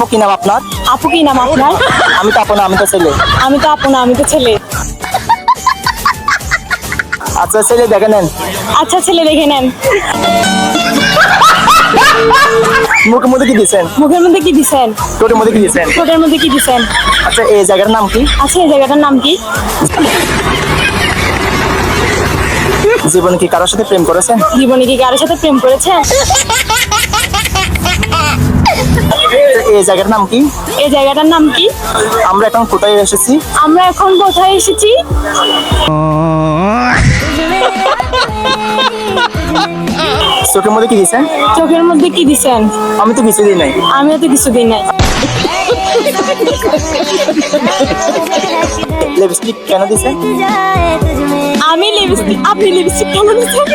আপু কি নাম আপনার? আপু কি নাম আপনার? আমি তো আপু না, আমি তো ছেলে। আমি তো আপু না, আমি তো ছেলে। আচ্ছা ছেলে দেখে নেন। আচ্ছা ছেলে দেখে নেন। মুখের মধ্যে কি দিচ্ছেন? মুখের মধ্যে কি দিছেন? ঠোঁটের মধ্যে কি দিচ্ছেন? ঠোঁটের মধ্যে কি দিছেন? আচ্ছা এই জায়গাটার নাম কি? আচ্ছা এই জায়গাটার নাম কি? জীবনে কি কারোর সাথে প্রেম করেছেন? জীবনে কি কারোর সাথে প্রেম করেছেন? এই জায়গাটার নাম কি? এই জায়গাটার নাম কি? আমরা এখন কোথায় এসেছি? আমরা এখন কোথায় এসেছি? চোখের মধ্যে কি দিচ্ছেন? চোখের মধ্যে কি দিছেন? আমি তো কিছু দিই নাই। আমিও তো কিছুদিন নাই। লিপস্টিক কেন দিচ্ছেন? আমি লিপস্টিক, আপনি লিপস্টিক কেন দিছেন?